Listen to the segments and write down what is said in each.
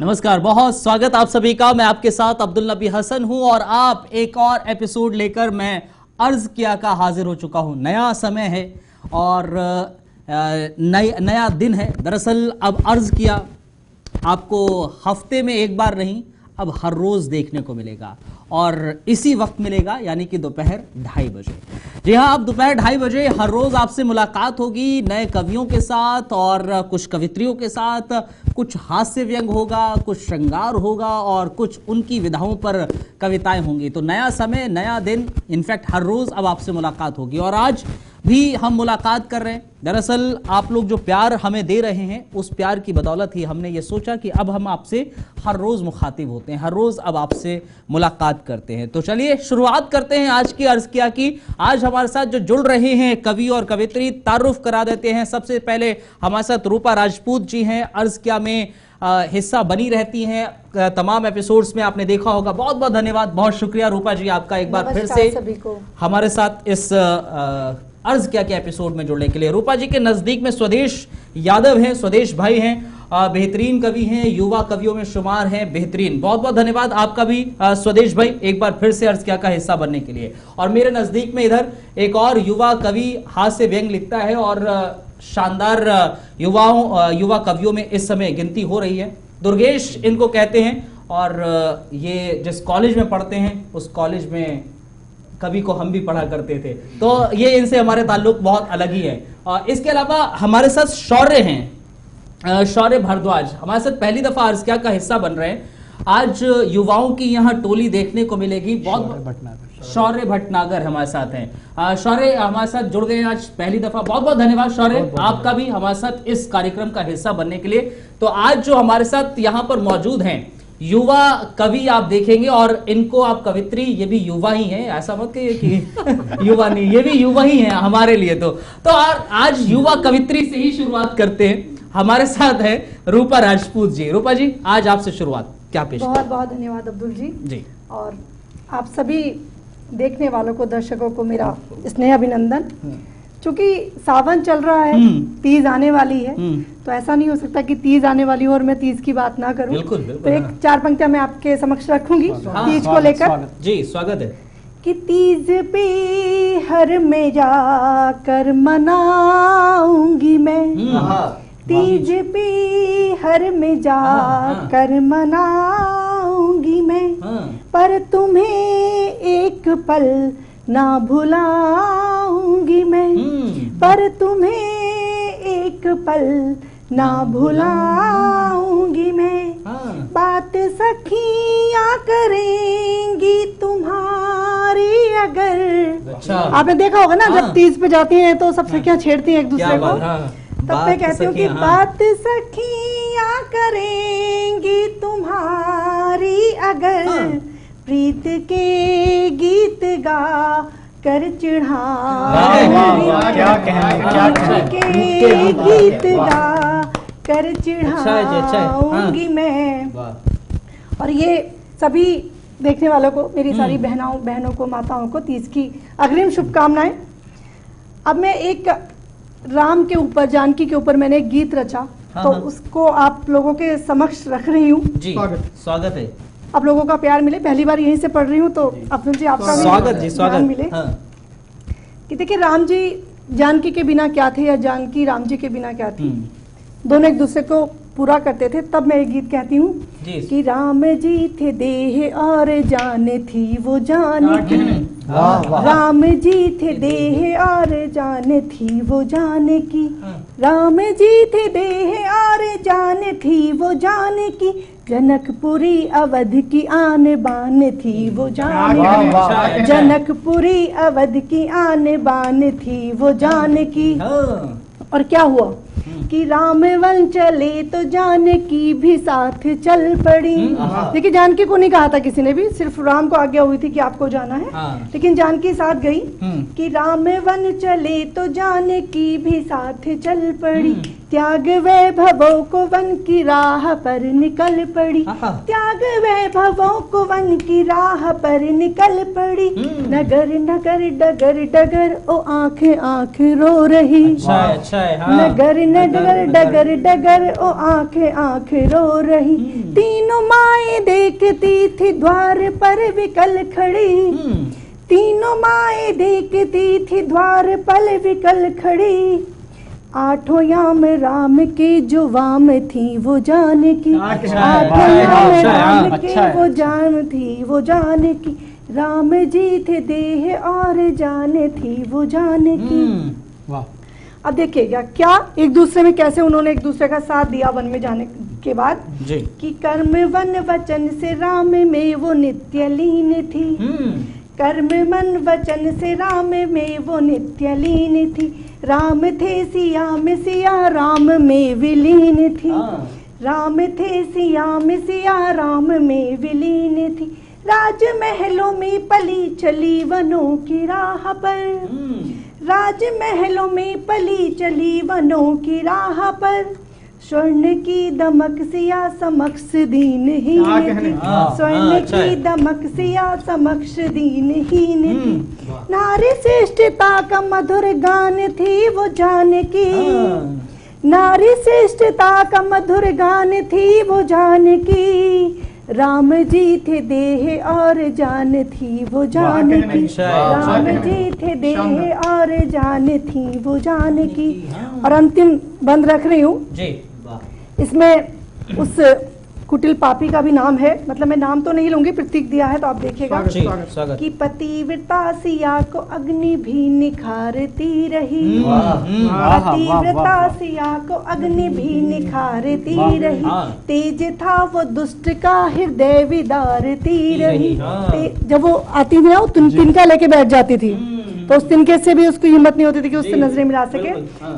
नमस्कार, बहुत स्वागत आप सभी का। मैं आपके साथ अब्दुल नबी हसन हूं और आप एक और एपिसोड लेकर मैं अर्ज किया का हाजिर हो चुका हूं। नया समय है और नया दिन है। दरअसल अब अर्ज किया आपको हफ्ते में एक बार नहीं, अब हर रोज देखने को मिलेगा और इसी वक्त मिलेगा, यानी कि दोपहर 2:30 बजे। जी हाँ, अब दोपहर 2:30 बजे हर रोज आपसे मुलाकात होगी नए कवियों के साथ और कुछ कवित्रियों के साथ। कुछ हास्य व्यंग होगा, कुछ श्रृंगार होगा और कुछ उनकी विधाओं पर कविताएं होंगी। तो नया समय, नया दिन, इनफैक्ट हर रोज अब आपसे मुलाकात होगी और आज भी हम मुलाकात कर रहे हैं। दरअसल आप लोग जो प्यार हमें दे रहे हैं, उस प्यार की बदौलत ही हमने ये सोचा कि अब हम आपसे हर रोज मुखातिब होते हैं, हर रोज अब आपसे मुलाकात करते हैं। तो चलिए शुरुआत करते हैं आज की अर्ज किया की। आज हमारे साथ जो जुड़ रहे हैं कवि और कवित्री, तारुफ करा देते हैं। सबसे पहले हमारे साथ रूपा राजपूत जी हैं, अर्ज किया में हिस्सा बनी रहती हैं तमाम एपिसोड्स में, आपने देखा होगा। बहुत बहुत धन्यवाद, बहुत शुक्रिया रूपा जी आपका एक बार फिर से सभी को हमारे साथ इस अर्ज क्या के एपिसोड में जुड़ने के लिए। रूपा जी के नजदीक में स्वदेश यादव हैं, स्वदेश भाई हैं, बेहतरीन कवि हैं, युवा कवियों में शुमार हैं, बेहतरीन। बहुत बहुत धन्यवाद आपका भी स्वदेश भाई एक बार फिर से अर्ज क्या का हिस्सा बनने के लिए। और मेरे नजदीक में इधर एक और युवा कवि हास्य व्यंग लिखता है और शानदार युवा कवियों में इस समय गिनती हो रही है, दुर्गेश इनको कहते हैं। और ये जिस कॉलेज में पढ़ते हैं उस कॉलेज में कवि को हम भी पढ़ा करते थे, तो ये इनसे हमारे ताल्लुक बहुत अलग ही है। और इसके अलावा हमारे साथ शौर्य हैं, शौर्य भारद्वाज हमारे साथ पहली दफा अर्ज क्या का हिस्सा बन रहे हैं। आज युवाओं की यहाँ टोली देखने को मिलेगी। बहुत शौर्य भटनागर हमारे साथ हैं। शौर्य हमारे साथ जुड़ गए आज पहली दफा। बहुत बहुत धन्यवाद शौर्य आपका भी हमारे साथ इस कार्यक्रम का हिस्सा बनने के लिए। तो आज जो हमारे साथ यहाँ पर मौजूद हैं युवा कवि आप देखेंगे, और इनको आप कवित्री, ये भी युवा ही हैं, ऐसा मत कहिए कि युवा नहीं, ये भी युवा ही हैं हमारे लिए। तो आज युवा कवित्री से ही शुरुआत करते हैं। हमारे साथ है रूपा राजपूत जी। रूपा जी आज आपसे शुरुआत, क्या पेश? बहुत बहुत धन्यवाद अब्दुल जी। और आप सभी देखने वालों को, दर्शकों को मेरा स्नेह अभिनंदन। चूंकि सावन चल रहा है, तीज आने वाली है, तो ऐसा नहीं हो सकता कि तीज आने वाली हो और मैं तीज की बात ना करूं। बिल्कुल, तो एक चार पंक्तियां मैं आपके समक्ष रखूंगी तीज को लेकर। जी स्वागत है। कि तीज पे हर में जाकर मनाऊंगी मैं, तीज पे हर में जाकर मनाऊंगी मैं, पर तुम्हें एक पल ना भुलाऊंगी मैं, पर तुम्हें एक पल ना भुलाऊंगी मैं। बात सखियां करेंगी तुम्हारी अगर। अच्छा। आपने देखा होगा ना, जब तीज पे जाती हैं तो सब सखियां छेड़ती हैं एक दूसरे को। तब मैं कहती हूँ कि बात सखियां करेंगी तुम्हारी अगर, प्रीत के गीत गा कर चढ़ाऊंगी, के गीत गा कर चढ़ाऊंगी मैं। और ये सभी देखने वालों को, मेरी सारी बहनों को, माताओं को तीज की अग्रिम शुभकामनाएं। अब मैं एक राम के ऊपर, जानकी के ऊपर मैंने एक गीत रचा, तो उसको आप लोगों के समक्ष रख रही हूँ। जी स्वागत है। आप लोगों का प्यार मिले, पहली बार यहीं से पढ़ रही हूँ, तो अब्दुल जी आपका स्वागत जी, स्वागत मिले। कि देखिए, राम जी जानकी के बिना क्या थे या जानकी राम जी के बिना क्या थी, दोनों एक दूसरे को पूरा करते थे। तब मैं एक गीत कहती हूँ कि राम जी थे देह और जान थी वो जान की, राम जी थे देह और जान थी वो जान की, राम जी थे देह और जान थी वो जान की, जनकपुरी अवध की आन बान थी वो जान की, जनकपुरी अवध की आन बान थी वो जान की। और क्या हुआ कि राम वन चले तो जानकी भी साथ चल पड़ी। देखिए, जानकी को नहीं कहा था किसी ने भी, सिर्फ राम को आज्ञा हुई थी कि आपको जाना है, लेकिन जानकी साथ गई। कि राम वन चले तो जानकी भी साथ चल पड़ी, त्याग वैभवों को वन की राह पर निकल पड़ी, त्याग वैभवों को वन की राह पर निकल पड़ी। नगर नगर डगर डगर ओ आंखें आंखें रो रही। अच्छा है, हाँ। नगर नगर डगर डगर ओ आंखें आंखें रो रही। तीनों माएं देखती थी द्वार पर विकल खड़ी, तीनों माएं देखती थी द्वार पर विकल खड़ी। आठों याम राम की जो वाम थी वो जान की, आठों याम राम की वो जान थी वो जान की। राम जी थे देह और जान थी वो जान की। वाह। अब देखिएगा क्या एक दूसरे में कैसे उन्होंने एक दूसरे का साथ दिया वन में जाने के बाद जी। कि कर्म वन वचन से राम में वो नित्य लीन थी, कर्म मन वचन से राम में वो नित्य लीन थी। राम थे सिया में सिया राम में विलीन थी, राम थे सिया में सिया राम में विलीन थी। राजमहलों में पली चली वनों की राह पर, राजमहलों में पली चली वनों की राह पर। स्वर्ण की दमक सिया समक्ष दीनहीन थी, स्वर्ण की दमक सिया समक्ष दीनहीन थी। नारी श्रेष्ठता का मधुर गान थी वो जान की, नारी श्रेष्ठता का मधुर गान थी वो जान की। राम जी थे देह और जान थी वो जान की, राम जी थे देह और जान थी वो जान की। और अंतिम बंद रख रही हूँ जी। इसमें उस कुटिल पापी का भी नाम है, मतलब मैं नाम तो नहीं लूंगी, प्रतीक दिया है तो आप देखिएगा कि पतिव्रता सिया को अग्नि भी निखारती रही, पतिव्रता सिया को अग्नि भी निखारती रही। तेज था वो दुष्ट का हृदय विदारती रही। जब वो आती थी ना वो तिनका लेके बैठ जाती थी तो उस तिनके से भी उसको हिम्मत नहीं होती थी कि उससे नजरें मिला सके।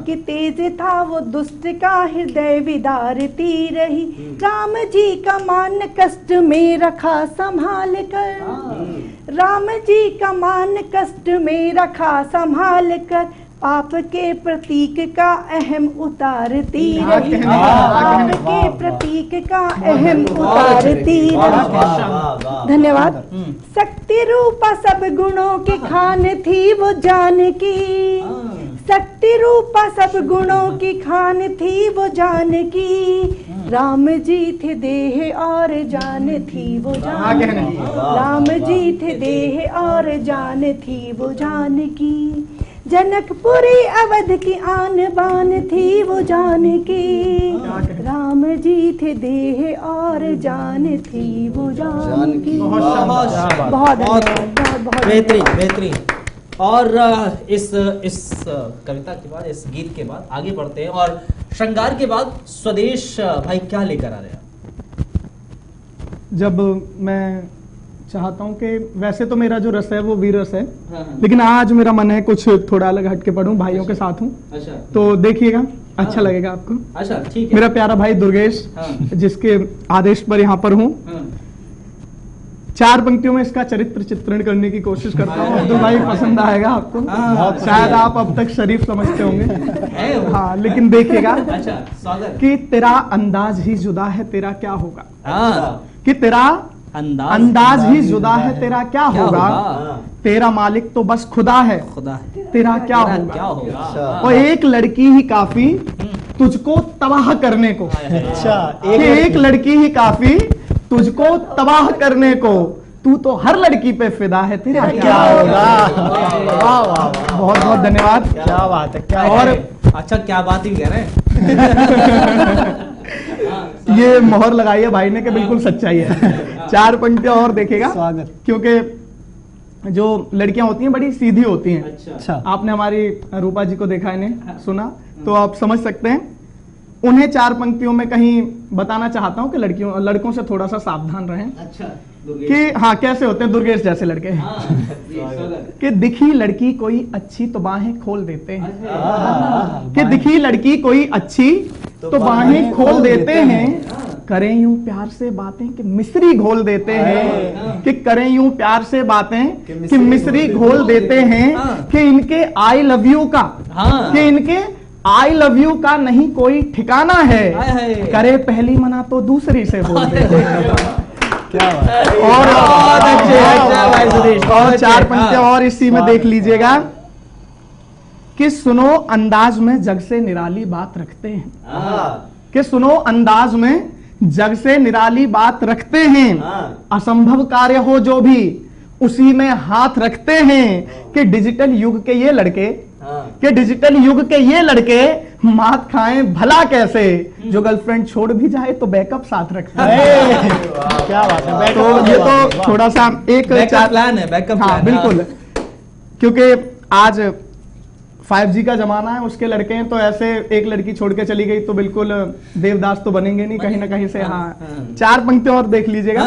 कि तेज था वो दुष्ट का हृदय विदारती रही। राम जी का मान कष्ट में रखा संभाल कर, राम जी का मान कष्ट में रखा संभाल कर। पाप के प्रतीक का अहम उतारती रही, पाप के प्रतीक का अहम उतारती रही। धन्यवाद। शक्ति रूपा सब गुणों की खान थी वो जान की, शक्ति रूपा सब गुणों की खान थी वो जान की। राम जी थे देह और जान थी वो जान की, राम जी थे देह और जान थी वो जान की। जनकपुरी अवध की आन बान थी वो जान की, राम जी थे देह और जान थी वो जान की। बहुत बेहतरीन बेहतरीन। और इस कविता के बाद, इस गीत के बाद आगे बढ़ते हैं और श्रृंगार के बाद स्वदेश भाई क्या लेकर आ रहे हैं? जब मैं चाहता हूँ कि वैसे तो मेरा जो रस है वो वीर रस है, लेकिन आज मेरा मन है कुछ थोड़ा अलग हट के पढ़ूं, भाइयों के साथ हूँ। अच्छा। तो देखिएगा, अच्छा लगेगा आपको। अच्छा ठीक है। मेरा प्यारा भाई दुर्गेश, जिसके आदेश पर यहाँ पर हूँ, 4 पंक्तियों में इसका चरित्र चित्रण करने की कोशिश करता हूँ। अब्दुल भाई पसंद आएगा आपको, शायद आप अब तक शरीफ समझते होंगे। हाँ, लेकिन देखिएगा कि तेरा अंदाज ही जुदा है तेरा क्या होगा, कि तेरा अंदाज ही जुदा है तेरा क्या होगा। तेरा मालिक तो बस खुदा है, तेरा क्या होगा। और एक लड़की ही काफी तुझको तबाह करने को। अच्छा, एक लड़की ही काफी तुझको तबाह करने को। तू तो हर लड़की पे फिदा है, तेरा क्या होगा। वाह वाह, बहुत बहुत धन्यवाद। क्या बात है, क्या। और अच्छा, क्या बात ही कह रहे हैं। ये मोहर लगाई है भाई ने कि बिल्कुल सच्चाई है। 4 पंक्तियां और देखेगा, क्योंकि जो लड़कियां होती हैं बड़ी सीधी होती हैं। अच्छा। आपने हमारी रूपा जी को देखा, इन्हें सुना, तो आप समझ सकते हैं। उन्हें 4 पंक्तियों में कहीं बताना चाहता हूं कि लड़कों से थोड़ा सा सावधान रहें। अच्छा, कि हाँ कैसे होते हैं दुर्गेश जैसे लड़के। कि दिखी लड़की कोई अच्छी तो बाहें खोल देते हैं, कि दिखी लड़की कोई अच्छी तो बाहें खोल देते हैं। करें यूं प्यार से बातें कि मिश्री घोल देते हैं, कि करें यूं प्यार से बातें कि मिश्री घोल देते हैं। कि इनके आई लव यू का, कि इनके आई लव यू का नहीं कोई ठिकाना है, करे पहली मना तो दूसरी से बोलते क्या बात। और चार पंक्तियां और इसी में देख लीजिएगा कि सुनो अंदाज में जग से निराली बात रखते हैं, कि सुनो अंदाज में जग से निराली बात रखते हैं, असंभव कार्य हो जो भी उसी में हाथ रखते हैं, कि डिजिटल युग के ये लड़के, कि डिजिटल युग के ये लड़के मात खाएं भला कैसे, जो गर्लफ्रेंड छोड़ भी जाए तो बैकअप साथ रखते हैं। क्या बात है। तो ये तो थोड़ा सा एक प्लान है, बैकअप हाँ बिल्कुल, क्योंकि आज 5G का जमाना है, उसके लड़के हैं तो ऐसे एक लड़की छोड़ के चली गई तो बिल्कुल देवदास तो बनेंगे नहीं कहीं ना कहीं से। हाँ चार पंक्तियां और देख लीजिएगा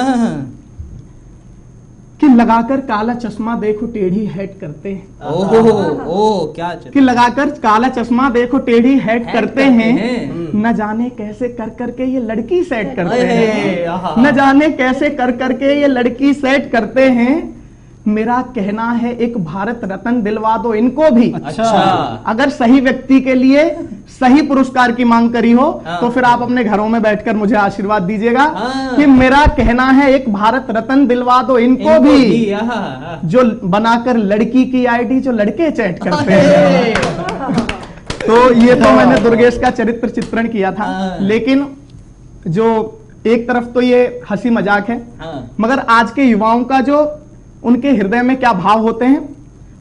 कि लगाकर काला चश्मा देखो टेढ़ी हेड करते हैं। ओह क्या कि लगाकर काला चश्मा देखो टेढ़ी हेड करते हैं, न जाने कैसे कर करके ये लड़की सेट करते हैं, न जाने कैसे कर करके ये लड़की सेट करते हैं। मेरा कहना है एक भारत रत्न दिलवा दो इनको भी। अच्छा। अगर सही व्यक्ति के लिए सही पुरस्कार की मांग करी हो तो फिर आप अपने घरों में बैठकर मुझे आशीर्वाद दीजिएगा कि मेरा कहना है एक भारत रत्न दिलवा दो इनको भी, जो बनाकर लड़की की आईडी जो लड़के चैट करते हैं। तो ये तो मैंने दुर्गेश का चरित्र चित्रण किया था, लेकिन जो एक तरफ तो ये हंसी मजाक है, मगर आज के युवाओं का जो उनके हृदय में क्या भाव होते हैं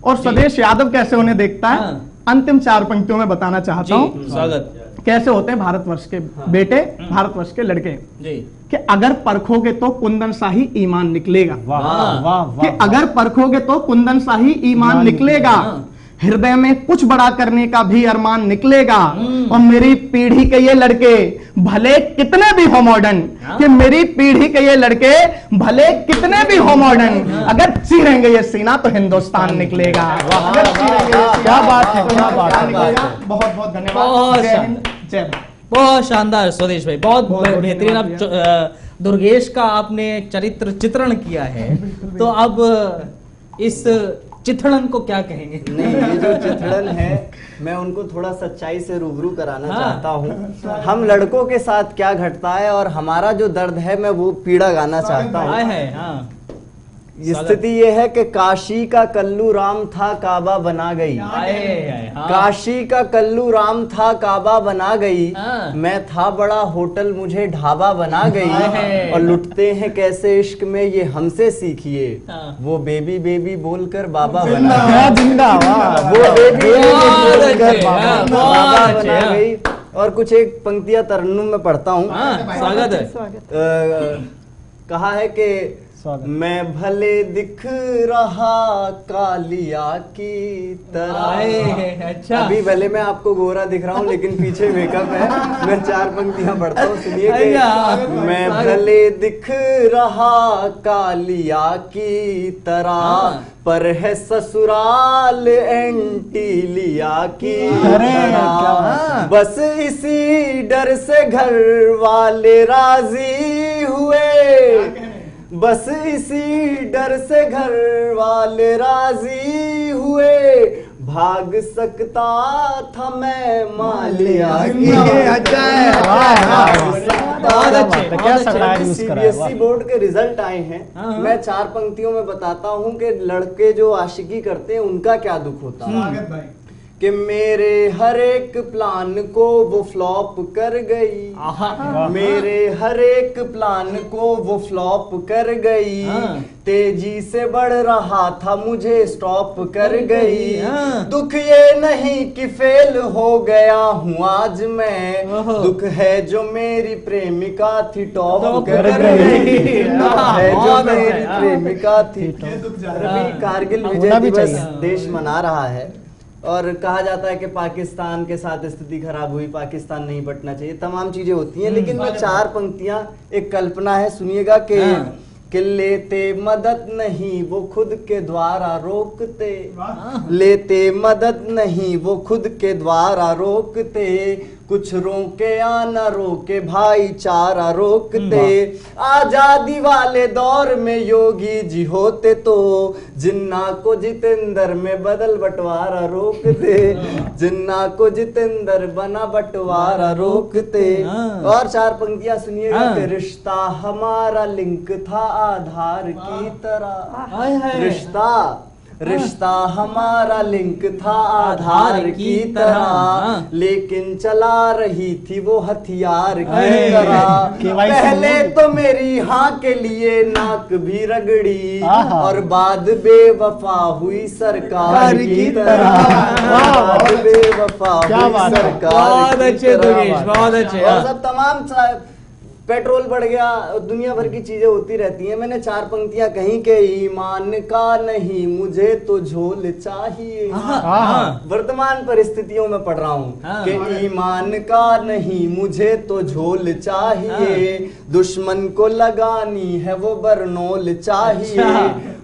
और स्वदेश यादव कैसे उन्हें देखता है, अंतिम चार पंक्तियों में बताना चाहता हूं। स्वागत। कैसे होते हैं भारतवर्ष के बेटे, भारतवर्ष के लड़के जी। कि अगर परखोगे तो कुंदन शाही ईमान निकलेगा। वाह वाह। कि अगर परखोगे तो कुंदन शाही ईमान निकलेगा, हृदय में कुछ बड़ा करने का भी अरमान निकलेगा। और मेरी पीढ़ी के ये लड़के भले कितने भी हो मॉडर्न, कि मेरी पीढ़ी के ये लड़के भले कितने भी हो मॉडर्न, अगर चीरेंगे ये सीना तो हिंदुस्तान निकलेगा। क्या बात है, क्या बात है। बहुत बहुत धन्यवाद। जय हिंद, जय भारत। बहुत शानदार स्वदेश भाई, बहुत बेहतरीन। अब दुर्गेश का आपने चरित्र चित्रण किया है, तो अब इस चित्रण को क्या कहेंगे? नहीं, ये जो चित्रण है मैं उनको थोड़ा सच्चाई से रूबरू कराना चाहता हूँ। हम लड़कों के साथ क्या घटता है और हमारा जो दर्द है मैं वो पीड़ा गाना चाहता हूँ। स्थिति ये है कि काशी का कल्लू राम था काबा बना गई, काशी का कल्लू राम था काबा बना गई, मैं था बड़ा होटल मुझे ढाबा बना गई। और लुटते हैं कैसे इश्क में ये हमसे सीखिए, वो बेबी बेबी बोलकर बाबा बना वो बेबी बोलकर बाबा बना गई। और कुछ एक पंक्तियां तरन्नुम में पढ़ता हूँ। स्वागत है। कहा है कि मैं भले दिख रहा कालिया की तरह। अच्छा। अभी भले मैं आपको गोरा दिख रहा हूँ लेकिन पीछे मेकअप है। मैं चार पंक्तियां पढ़ता हूँ, सुनिए कि मैं भले दिख रहा कालिया की तरह, पर है ससुराल एंटीलिया की तरह। बस इसी डर से घर वाले राजी हुए, बस इसी डर से घर वाले राजी हुए, भाग सकता था मैं मालिया की। सीबीएसई बोर्ड के रिजल्ट आए हैं, मैं चार पंक्तियों में बताता हूँ कि लड़के जो आशिकी करते हैं उनका क्या दुख होता है। कि मेरे हर एक प्लान को वो फ्लॉप कर गई, मेरे हर एक प्लान को वो फ्लॉप कर गई, तेजी से बढ़ रहा था मुझे स्टॉप कर गई। दुख ये नहीं कि फेल हो गया हूँ आज मैं, दुख है जो मेरी प्रेमिका थी टॉप कर गई, है जो मेरी प्रेमिका थी। अभी कारगिल विजय दिवस देश मना रहा है और कहा जाता है कि पाकिस्तान के साथ स्थिति खराब हुई, पाकिस्तान नहीं बटना चाहिए, तमाम चीजें होती हैं। लेकिन मैं चार पंक्तियां, एक कल्पना है, सुनिएगा कि लेते मदद नहीं वो खुद के द्वारा रोकते, लेते मदद नहीं वो खुद के द्वारा रोकते, कुछ रोके या न रोके भाईचारा रोकते, आजादी वाले दौर में योगी जी होते तो जिन्ना को जितेंद्र में बदल बंटवारा रोकते, जिन्ना को जितेंद्र बना बंटवारा रोकते। और 4 पंक्तियां सुनिएगा कि रिश्ता हमारा लिंक था आधार की तरह, रिश्ता हमारा लिंक था आधार की तरह, लेकिन चला रही थी वो हथियार की तरह। पहले तो मेरी हाँ के लिए नाक भी रगड़ी और बाद बेवफा हुई सरकार की तरह, बाद बेवफा हुई सरकार। बहुत अच्छे दुर्गेश, बहुत अच्छे। और सब तमाम पेट्रोल बढ़ गया, दुनिया भर की चीजें होती रहती हैं। मैंने 4 पंक्तियां कहीं के ईमान का नहीं मुझे तो झोल चाहिए, वर्तमान परिस्थितियों में पढ़ रहा हूँ कि ईमान का नहीं मुझे तो झोल चाहिए, दुश्मन को लगानी है वो बरनोल चाहिए।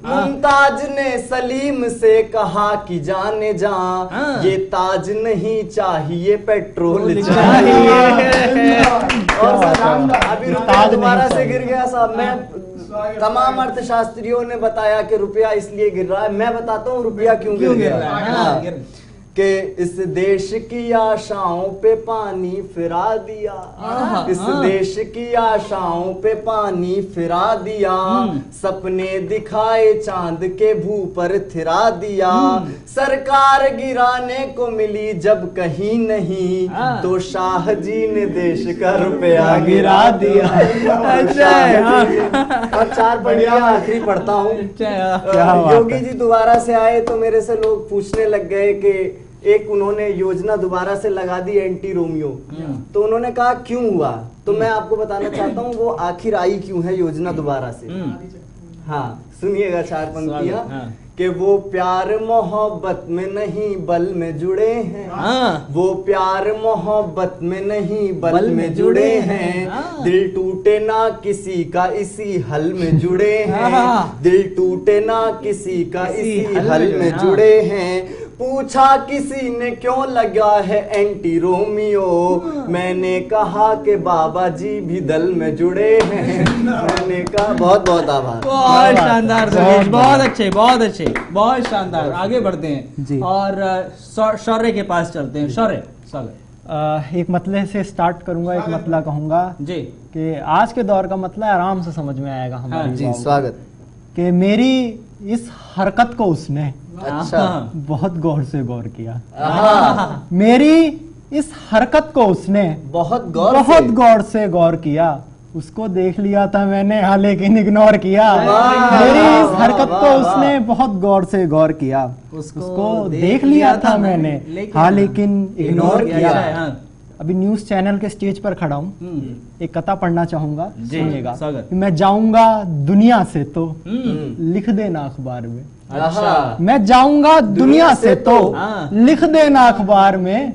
मुमताज ने सलीम से कहा कि जाने जा, ये ताज नहीं चाहिए पेट्रोल चाहिए। और अभी रुपया दोबारा से गिर गया साहब। मैं तमाम अर्थशास्त्रियों ने बताया कि रुपया इसलिए गिर रहा है, मैं बताता हूँ रुपया क्यों गिर रहा है। कि इस देश की आशाओं पे पानी फिरा दिया, इस देश की आशाओं पे पानी फिरा दिया, सपने दिखाए चांद के भू पर थिरा दिया, सरकार गिराने को मिली जब कहीं नहीं तो शाह जी ने देश का रुपया गिरा दिया। और 4 पंक्तियां आखिरी पढ़ता हूँ। योगी जी दोबारा से आए तो मेरे से लोग पूछने लग गए कि एक उन्होंने योजना दोबारा से लगा दी एंटी रोमियो, तो उन्होंने कहा क्यों हुआ, तो मैं आपको बताना चाहता हूँ वो आखिर आई क्यों है योजना दोबारा से। हाँ सुनिएगा 4 पंक्तियां कि वो प्यार मोहब्बत में नहीं बल में जुड़े हैं, वो प्यार मोहब्बत में नहीं बल में जुड़े हैं, दिल टूटे ना किसी का इसी हल में जुड़े हैं, दिल टूटे ना किसी का इसी हल में जुड़े हैं। पूछा किसी ने क्यों लगा है एंटी रोमियो, मैंने कहा कि बाबा जी भी दल में जुड़े हैं, मैंने कहा। बहुत बहुत आभार। बहुत शानदार सुरेश, बहुत अच्छे, बहुत अच्छे, बहुत शानदार। आगे बढ़ते हैं जी। और शौर्य के पास चलते हैं। शौर्य एक मतले से स्टार्ट करूंगा, एक मतला कहूंगा जी कि आज के दौर का मतला आराम से समझ में आएगा हमारे जी। स्वागत। कि मेरी इस हरकत को उसने अच्छा बहुत गौर से गौर किया, मेरी इस हरकत को उसने बहुत गौर से गौर किया, उसको देख लिया था मैंने हाँ लेकिन इग्नोर किया। मेरी इस हरकत को उसने बहुत गौर से गौर किया, उसको देख लिया था मैंने हाँ लेकिन इग्नोर किया। अभी न्यूज चैनल के स्टेज पर खड़ा हूँ, एक कथा पढ़ना चाहूंगा, सुनिएगा। मैं जाऊंगा दुनिया से तो लिख देना अखबार में, मैं जाऊंगा दुनिया से तो लिख देना अखबार में,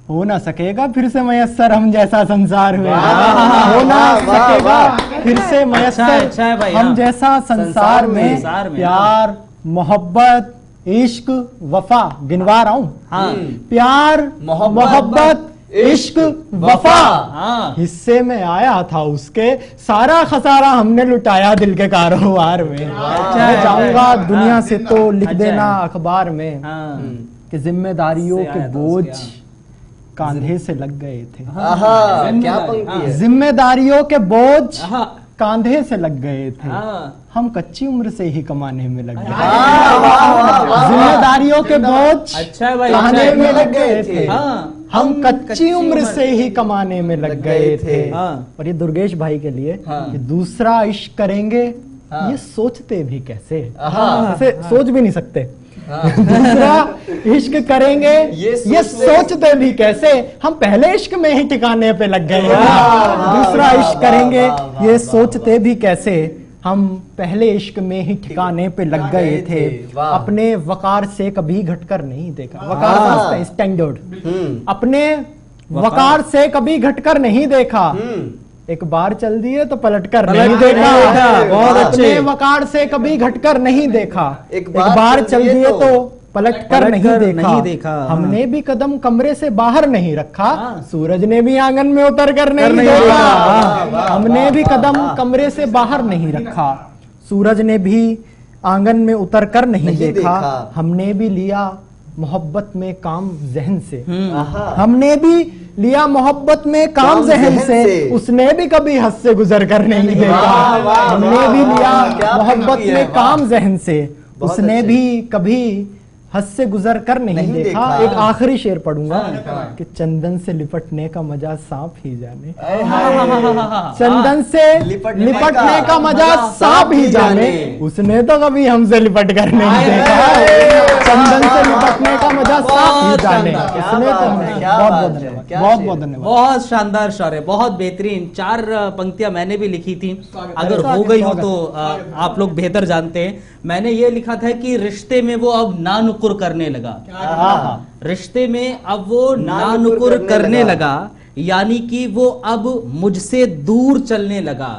हो ना सकेगा फिर से मयस्सर हम जैसा संसार में, हो ना सकेगा फिर से मयस्सर हम जैसा संसार में। प्यार मोहब्बत इश्क वफा गिनवा रहा हूँ, प्यार मोहब्बत इश्क वफा हिस्से में आया था उसके, सारा खसारा हमने लुटाया दिल के कारोबार में। मैं जाऊंगा दुनिया से तो लिख देना अखबार में कि जिम्मेदारियों के बोझ कांधे से लग गए थे। क्या पंक्ति है? जिम्मेदारियों के बोझ कांधे से लग गए थे, हम कच्ची उम्र से ही कमाने में लग गए। जिम्मेदारियों के बोझ कांधे में लग गए थे, हम कच्ची उम्र से ही कमाने में लग गए थे। और ये दुर्गेश भाई के लिए कि दूसरा इश्क करेंगे ये सोचते भी कैसे, ऐसे सोच भी नहीं सकते। दूसरा इश्क करेंगे ये सोचते भी कैसे, हम पहले इश्क में ही ठिकाने पे लग गए। दूसरा इश्क करेंगे ये सोचते भी कैसे, हम पहले इश्क में ही ठिकाने पे लग गए थे। अपने वकार से कभी घटकर नहीं देखा, वकार समझते हैं स्टैंडर्ड, अपने वकार से कभी घटकर नहीं देखा, एक बार चल दिए तो पलटकर नहीं देखा। बहुत अच्छे। वकार से कभी घटकर नहीं देखा, एक बार चल दिए तो पलट कर नहीं देखा, हमने भी कदम कमरे से बाहर नहीं रखा, सूरज ने भी आंगन में उतर कर नहीं देखा। हमने भी कदम कमरे से बाहर नहीं रखा, सूरज ने भी आंगन में उतर कर नहीं देखा। हमने भी लिया मोहब्बत में काम जहन से, हमने भी लिया मोहब्बत में काम जहन से, उसने भी कभी हद से गुजर कर नहीं देखा। हमने भी लिया मोहब्बत में काम जहन से, उसने भी कभी हद से गुजर कर नहीं देखा। एक आखिरी शेर पढ़ूंगा कि चंदन से लिपटने का मजा सांप ही जाने, चंदन से लिपटने का मजा सांप ही जाने, उसने तो कभी हमसे लिपट कर नहीं देखा। चंदन से लिपटने का मजा सांप ही जाने, उसने तो बहुत बहुत धन्यवाद। बहुत शानदार शेर है, बहुत बेहतरीन। 4 पंक्तियां मैंने भी लिखी थी, अगर हो गई हो तो आप लोग बेहतर जानते हैं। मैंने ये लिखा था कि रिश्ते में वो अब ना नुकुर करने लगा, रिश्ते में अब वो ना नुकुर करने लगा, यानी कि वो अब मुझसे दूर चलने लगा।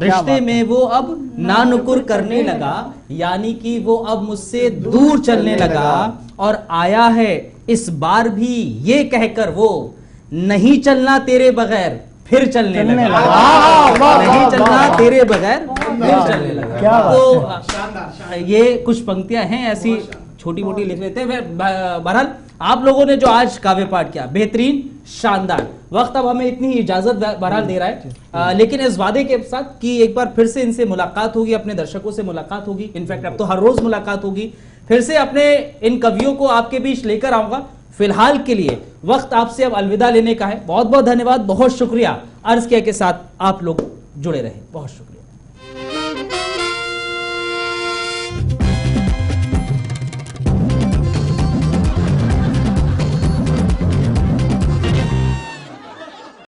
रिश्ते में वो अब ना नुकुर करने लगा, यानी कि वो अब मुझसे दूर चलने लगा। और आया है इस बार भी ये कहकर वो, नहीं चलना तेरे बगैर फिर चलने लगा। नहीं चलना तेरे बगैर फिर चलने लगा। तो ये कुछ पंक्तियां हैं ऐसी छोटी मोटी लिख लेते हैं। बहरहाल आप लोगों ने जो आज काव्य पाठ किया, बेहतरीन, शानदार। वक्त अब हमें इतनी इजाजत बहरहाल दे रहा है, लेकिन इस वादे के साथ कि एक बार फिर से इनसे मुलाकात होगी, अपने दर्शकों से मुलाकात होगी। इनफैक्ट अब तो हर रोज मुलाकात होगी। फिर से अपने इन कवियों को आपके बीच लेकर आऊंगा। फिलहाल के लिए वक्त आपसे अब अलविदा लेने का है। बहुत बहुत धन्यवाद, बहुत शुक्रिया अर्ज किया के साथ आप लोग जुड़े रहे, बहुत शुक्रिया।